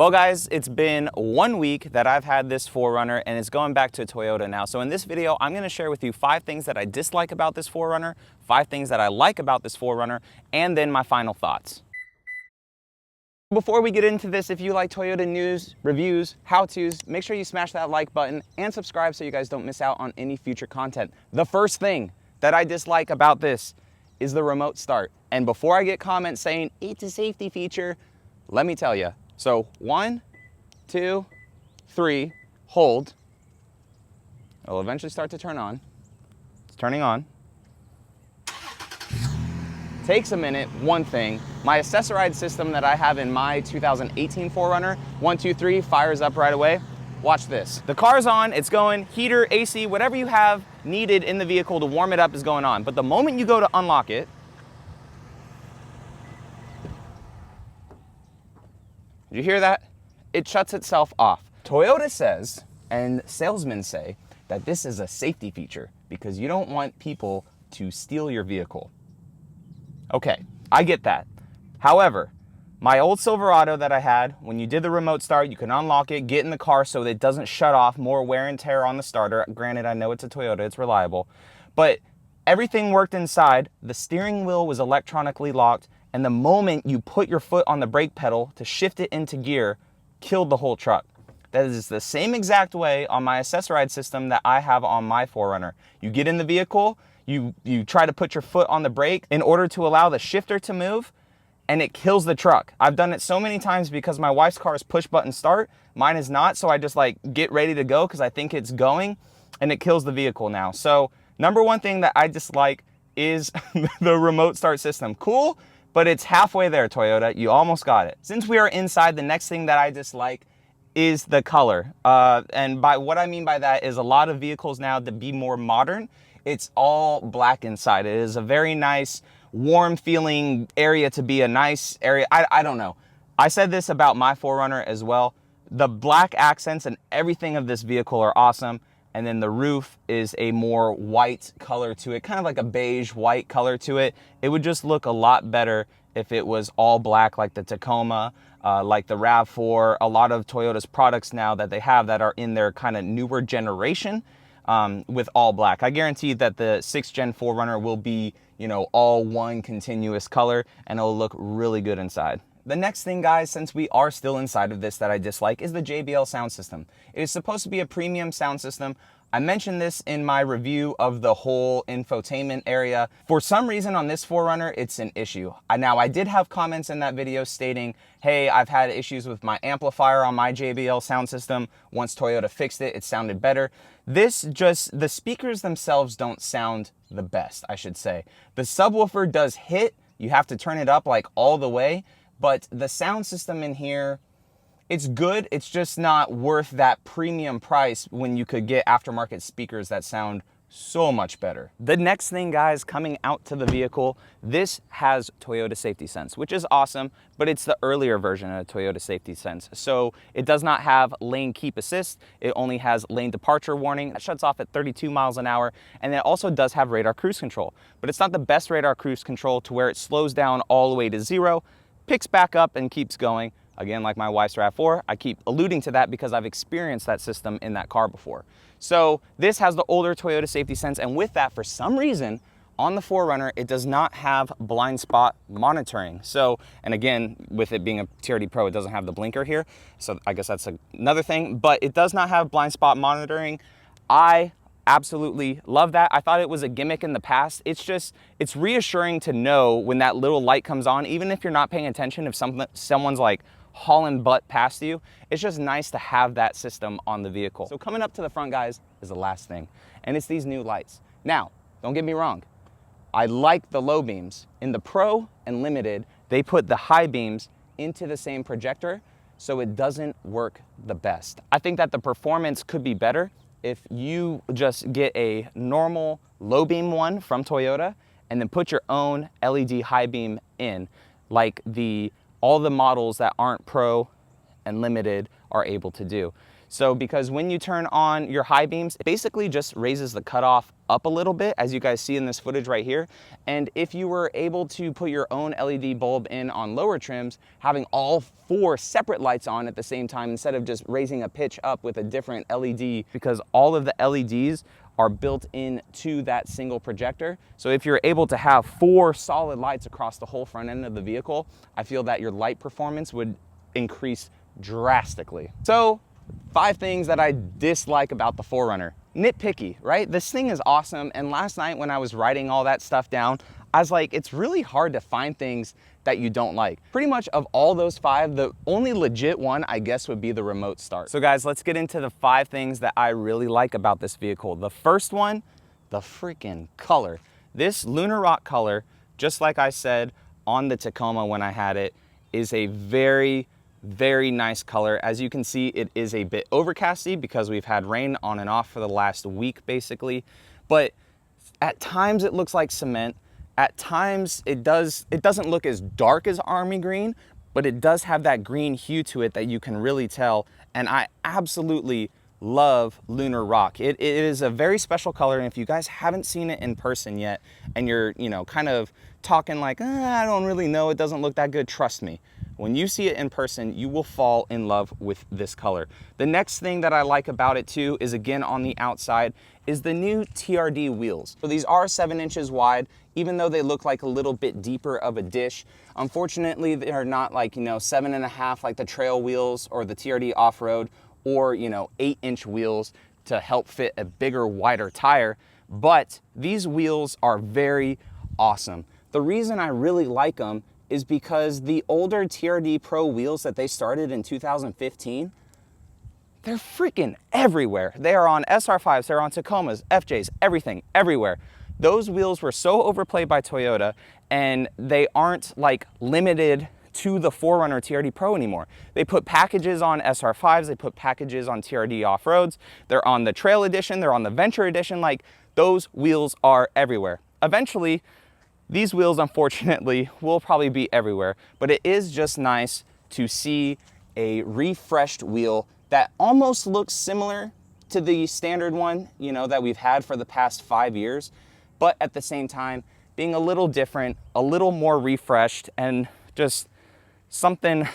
Well guys, it's been 1 week that I've had this 4Runner and it's going back to Toyota now. So in this video, I'm going to share with you 5 things that I dislike about this 4Runner, 5 things that I like about this 4Runner, and then my final thoughts. Before we get into this, if you like Toyota news, reviews, how-tos, make sure you smash that like button and subscribe so you guys don't miss out on any future content. The first thing that I dislike about this is the remote start. And before I get comments saying it's a safety feature, let me tell you. So 1, 2, 3, hold. It'll eventually start to turn on. It's turning on. Takes a minute, one thing. My ACCESSORIDES system that I have in my 2018 4Runner, 1, 2, 3, fires up right away. Watch this. The car's on, it's going, heater, AC, whatever you have needed in the vehicle to warm it up is going on. But the moment you go to unlock it, did you hear that? It shuts itself off. Toyota says, and salesmen say, that this is a safety feature because you don't want people to steal your vehicle. Okay, I get that. However, my old Silverado that I had, when you did the remote start, you can unlock it, get in the car so that it doesn't shut off, more wear and tear on the starter. Granted, I know it's a Toyota, it's reliable, but everything worked inside. The steering wheel was electronically locked, and the moment you put your foot on the brake pedal to shift it into gear, killed the whole truck. That is the same exact way on my ACCESSORIDES system that I have on my 4Runner. You get in the vehicle, you try to put your foot on the brake in order to allow the shifter to move, and it kills the truck. I've done it so many times because my wife's car is push button start, mine is not, so I just like get ready to go because I think it's going, and it kills the vehicle now. So number one thing that I dislike is the remote start system. Cool, but it's halfway there, Toyota. You almost got it. Since we are inside, the next thing that I dislike is the color. And by what I mean by that is a lot of vehicles now, to be more modern, it's all black inside. It is a very nice, warm feeling area to be a nice area. I don't know. I said this about my 4Runner as well. The black accents and everything of this vehicle are awesome. And then the roof is a more white color to it, kind of like a beige white color to it. It would just look a lot better if it was all black like the Tacoma, like the RAV4, a lot of Toyota's products now that they have that are in their kind of newer generation with all black. I guarantee that the 6th Gen 4Runner will be, you know, all one continuous color and it'll look really good inside. The next thing, guys, since we are still inside of this that I dislike is the JBL sound system. It is supposed to be a premium sound system. I mentioned this in my review of the whole infotainment area. For some reason on this 4Runner, it's an issue. Now, I did have comments in that video stating, hey, I've had issues with my amplifier on my JBL sound system. Once Toyota fixed it, it sounded better. The speakers themselves don't sound the best, I should say. The subwoofer does hit. You have to turn it up like all the way. But the sound system in here, it's good. It's just not worth that premium price when you could get aftermarket speakers that sound so much better. The next thing, guys, coming out to the vehicle, this has Toyota Safety Sense, which is awesome, but it's the earlier version of Toyota Safety Sense. So it does not have lane keep assist. It only has lane departure warning. It shuts off at 32 miles an hour. And it also does have radar cruise control, but it's not the best radar cruise control to where it slows down all the way to 0, picks back up and keeps going. Again, like my wife's RAV4, I keep alluding to that because I've experienced that system in that car before. So this has the older Toyota Safety Sense, and with that, for some reason, on the 4Runner, it does not have blind spot monitoring. So, and again, with it being a TRD Pro, it doesn't have the blinker here. So I guess that's another thing, but it does not have blind spot monitoring. I absolutely love that. I thought it was a gimmick in the past. It's reassuring to know when that little light comes on, even if you're not paying attention, if someone's like hauling butt past you, it's just nice to have that system on the vehicle. So coming up to the front, guys, is the last thing, and it's these new lights. Now, don't get me wrong. I like the low beams. In the Pro and Limited, they put the high beams into the same projector, so it doesn't work the best. I think that the performance could be better if you just get a normal low beam one from Toyota and then put your own LED high beam in, like all the models that aren't Pro and Limited are able to do. So because when you turn on your high beams, it basically just raises the cutoff up a little bit, as you guys see in this footage right here. And if you were able to put your own LED bulb in on lower trims, having all 4 separate lights on at the same time instead of just raising a pitch up with a different LED, because all of the LEDs are built into that single projector. So if you're able to have 4 solid lights across the whole front end of the vehicle, I feel that your light performance would increase drastically. So 5 things that I dislike about the 4Runner. Nitpicky, right? This thing is awesome, and last night when I was writing all that stuff down, I was like, it's really hard to find things that you don't like. Pretty much of all those 5, the only legit one, I guess, would be the remote start. So guys, let's get into the 5 things that I really like about this vehicle. The first one, the freaking color. This Lunar Rock color, just like I said on the Tacoma when I had it, is a very nice color. As you can see, it is a bit overcasty because we've had rain on and off for the last week basically, but at times it looks like cement. At times it doesn't look as dark as army green, but it does have that green hue to it that you can really tell, and I absolutely love Lunar Rock. It is a very special color, and if you guys haven't seen it in person yet and you're, you know, kind of talking like, I don't really know, it doesn't look that good, trust me. When you see it in person, you will fall in love with this color. The next thing that I like about it too is, again, on the outside, is the new TRD wheels. So these are 7 inches wide, even though they look like a little bit deeper of a dish. Unfortunately, they're not like, you know, 7.5 like the trail wheels or the TRD off-road, or, you know, 8-inch wheels to help fit a bigger, wider tire. But these wheels are very awesome. The reason I really like them is because the older TRD Pro wheels that they started in 2015, they're freaking everywhere. They are on SR5s, they're on Tacomas, FJs, everything, everywhere. Those wheels were so overplayed by Toyota, and they aren't like limited to the 4Runner TRD Pro anymore. They put packages on SR5s, they put packages on TRD off-roads, they're on the Trail Edition, they're on the Venture Edition, like those wheels are everywhere. Eventually, these wheels, unfortunately, will probably be everywhere, but it is just nice to see a refreshed wheel that almost looks similar to the standard one, you know, that we've had for the past 5 years, but at the same time, being a little different, a little more refreshed, and just something,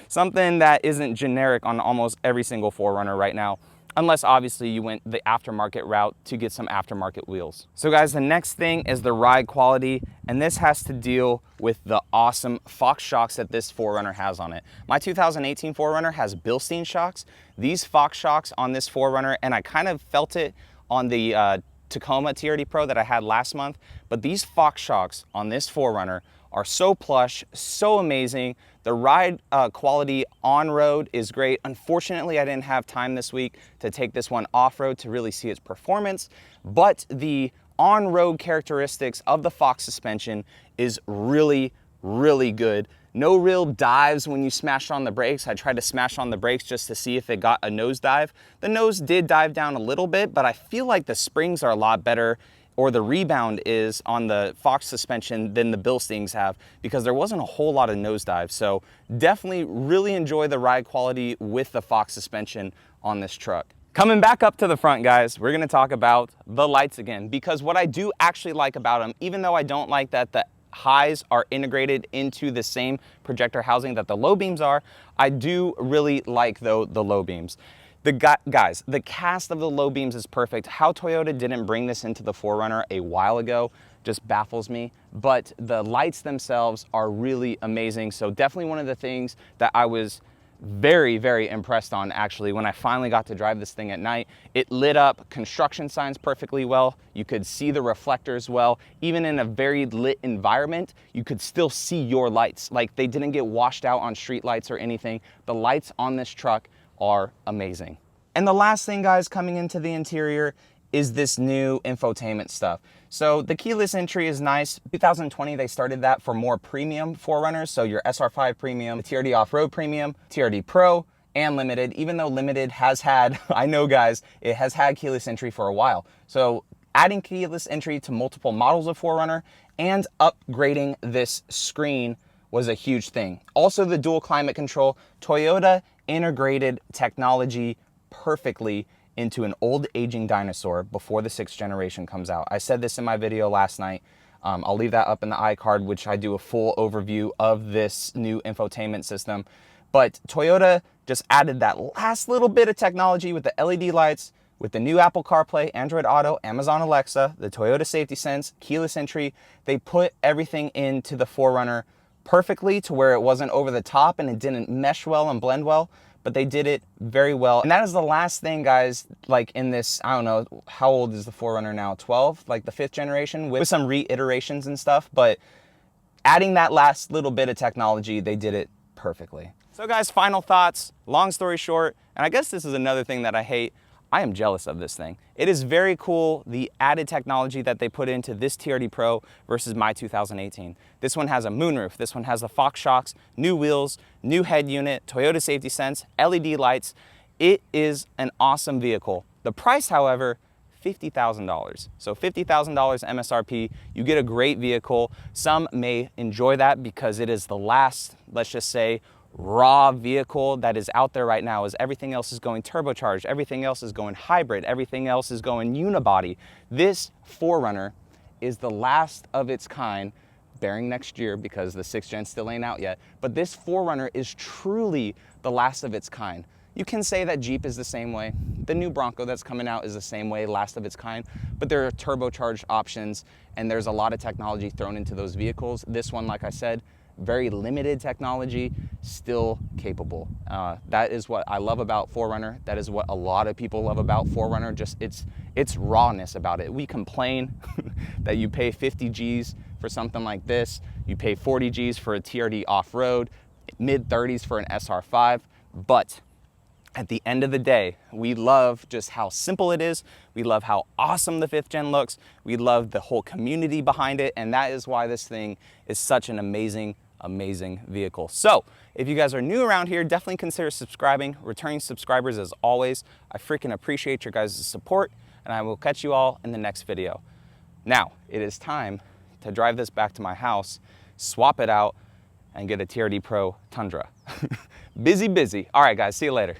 something that isn't generic on almost every single 4Runner right now. Unless obviously you went the aftermarket route to get some aftermarket wheels. So guys, the next thing is the ride quality, and this has to deal with the awesome Fox shocks that this 4Runner has on it. My 2018 4Runner has Bilstein shocks. These Fox shocks on this 4Runner, and I kind of felt it on the Tacoma TRD Pro that I had last month, but these Fox shocks on this 4Runner are so plush, so amazing. The ride quality on-road is great. Unfortunately, I didn't have time this week to take this one off-road to really see its performance, but the on-road characteristics of the Fox suspension is really, really good. No real dives when you smash on the brakes. I tried to smash on the brakes just to see if it got a nosedive. The nose did dive down a little bit, but I feel like the springs are a lot better, or the rebound is on the Fox suspension than the Bilsteins have, because there wasn't a whole lot of nosedive. So definitely really enjoy the ride quality with the Fox suspension on this truck. Coming back up to the front, guys, we're gonna talk about the lights again, because what I do actually like about them, even though I don't like that the highs are integrated into the same projector housing that the low beams are, I do really like though the low beams. Guys, the cast of the low beams is perfect. How Toyota didn't bring this into the 4Runner a while ago just baffles me, but the lights themselves are really amazing. So definitely one of the things that I was very, very impressed on actually when I finally got to drive this thing at night. It lit up construction signs perfectly well. You could see the reflectors well. Even in a very lit environment, you could still see your lights. Like, they didn't get washed out on street lights or anything. The lights on this truck are amazing. And the last thing, guys, coming into the interior is this new infotainment stuff. So the keyless entry is nice. 2020, they started that for more premium 4Runners. So your SR5 Premium, the TRD Off-Road Premium, TRD Pro, and Limited. Even though Limited has had, I know guys, it has had keyless entry for a while. So adding keyless entry to multiple models of 4Runner and upgrading this screen was a huge thing. Also the dual climate control. Toyota integrated technology perfectly into an old aging dinosaur before the 6th generation comes out. I said this in my video last night. I'll leave that up in the iCard, which I do a full overview of this new infotainment system. But Toyota just added that last little bit of technology with the LED lights, with the new Apple CarPlay, Android Auto, Amazon Alexa, the Toyota Safety Sense, keyless entry. They put everything into the 4Runner perfectly to where it wasn't over the top and it didn't mesh well and blend well, but they did it very well. And that is the last thing, guys, like in this, I don't know, how old is the 4Runner now? 12, like the 5th generation with some reiterations and stuff, but adding that last little bit of technology, they did it perfectly. So guys, final thoughts, long story short, and I guess this is another thing that I hate. I am jealous of this thing. It is very cool, the added technology that they put into this TRD Pro versus my 2018. This one has a moonroof, this one has the Fox shocks, new wheels, new head unit, Toyota Safety Sense, LED lights. It is an awesome vehicle. The price, however, $50,000. So $50,000 MSRP, you get a great vehicle. Some may enjoy that because it is the last, let's just say, raw vehicle that is out there right now, as everything else is going turbocharged, everything else is going hybrid, everything else is going unibody. This 4Runner is the last of its kind, bearing next year because the 6th gen still ain't out yet, but this 4Runner is truly the last of its kind. You can say that Jeep is the same way. The new Bronco that's coming out is the same way, last of its kind, but there are turbocharged options and there's a lot of technology thrown into those vehicles. This one, like I said, very limited technology, still capable. That is what I love about 4Runner. That is what a lot of people love about 4Runner, just its rawness about it. We complain that you pay 50 G's for something like this, you pay 40 G's for a TRD off-road, mid-30s for an SR5, but at the end of the day, we love just how simple it is. We love how awesome the 5th gen looks. We love the whole community behind it. And that is why this thing is such an amazing, amazing vehicle. So if you guys are new around here, definitely consider subscribing. Returning subscribers, as always, I freaking appreciate your guys' support, and I will catch you all in the next video. Now, it is time to drive this back to my house, swap it out, and get a TRD Pro Tundra. Busy, busy. All right, guys, see you later.